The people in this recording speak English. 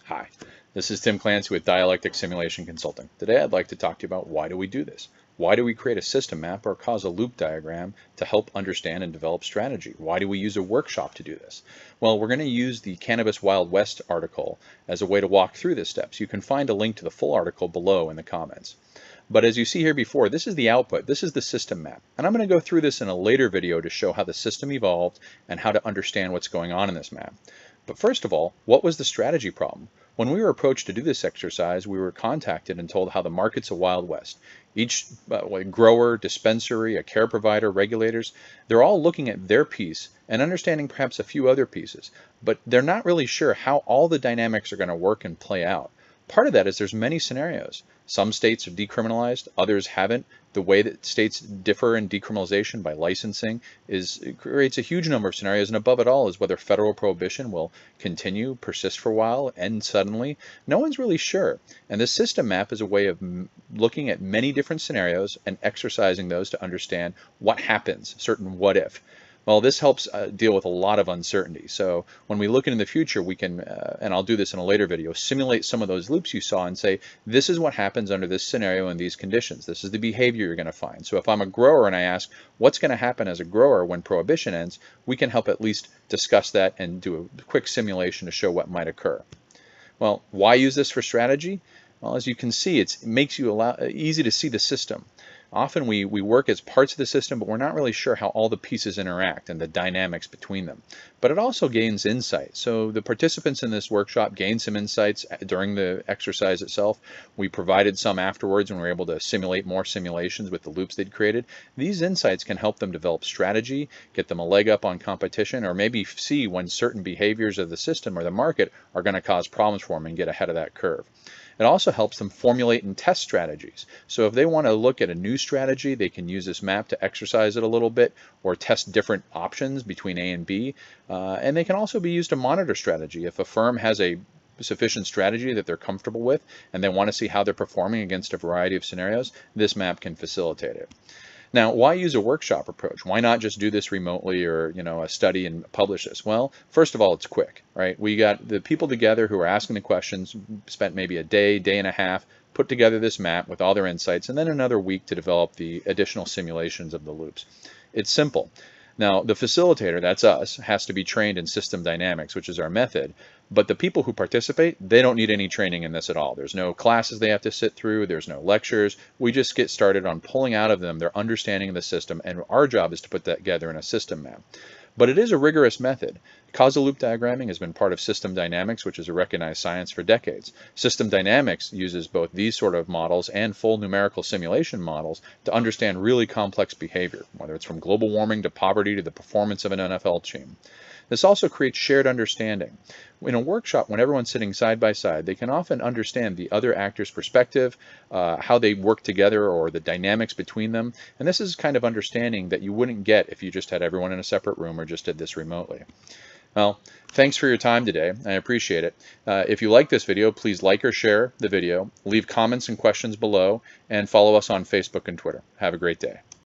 Hi, this is Tim Clancy with Dialectic Simulation Consulting. Today I'd like to talk to you about why do we do this? Why do we create a system map or cause a loop diagram to help understand and develop strategy? Why do we use a workshop to do this? Well, we're going to use the Cannabis Wild West article as a way to walk through the steps. You can find a link to the full article below in the comments. But as you see here before, this is the output, this is the system map. And I'm going to go through this in a later video to show how the system evolved and how to understand what's going on in this map. But first of all, what was the strategy problem? When we were approached to do this exercise, we were contacted and told how the market's a Wild West. Each grower, dispensary, a care provider, regulators, they're all looking at their piece and understanding perhaps a few other pieces, but they're not really sure how all the dynamics are going to work and play out. Part of that is there's many scenarios. Some states are decriminalized, others haven't. The way that states differ in decriminalization by licensing creates a huge number of scenarios, and above it all is whether federal prohibition will continue, persist for a while, end suddenly. No one's really sure. And this system map is a way of looking at many different scenarios and exercising those to understand what happens, certain what if. Well, this helps deal with a lot of uncertainty. So when we look into the future, we can, and I'll do this in a later video, simulate some of those loops you saw and say, this is what happens under this scenario and these conditions. This is the behavior you're going to find. So if I'm a grower and I ask, what's going to happen as a grower when prohibition ends, we can help at least discuss that and do a quick simulation to show what might occur. Well, why use this for strategy? Well, as you can see, it makes you easy to see the system. Often we work as parts of the system, but we're not really sure how all the pieces interact and the dynamics between them. But it also gains insight. So the participants in this workshop gained some insights during the exercise itself. We provided some afterwards when we were able to simulate more simulations with the loops they'd created. These insights can help them develop strategy, get them a leg up on competition, or maybe see when certain behaviors of the system or the market are going to cause problems for them and get ahead of that curve. It also helps them formulate and test strategies. So if they want to look at a new strategy, they can use this map to exercise it a little bit or test different options between A and B. And they can also be used to monitor strategy. If a firm has a sufficient strategy that they're comfortable with and they want to see how they're performing against a variety of scenarios, this map can facilitate it. Now, why use a workshop approach? Why not just do this remotely or, a study and publish this? Well, first of all, it's quick, right? We got the people together who are asking the questions, spent maybe a day, day and a half, put together this map with all their insights, and then another week to develop the additional simulations of the loops. It's simple. Now, the facilitator, that's us, has to be trained in system dynamics, which is our method. But the people who participate, they don't need any training in this at all. There's no classes they have to sit through. There's no lectures. We just get started on pulling out of them their understanding of the system, and our job is to put that together in a system map. But it is a rigorous method. Causal loop diagramming has been part of system dynamics, which is a recognized science for decades. System dynamics uses both these sort of models and full numerical simulation models to understand really complex behavior, whether it's from global warming to poverty to the performance of an NFL team. This also creates shared understanding. In a workshop, when everyone's sitting side by side, they can often understand the other actor's perspective, how they work together or the dynamics between them. And this is kind of understanding that you wouldn't get if you just had everyone in a separate room or just did this remotely. Well, thanks for your time today. I appreciate it. If you like this video, please like or share the video, leave comments and questions below, and follow us on Facebook and Twitter. Have a great day.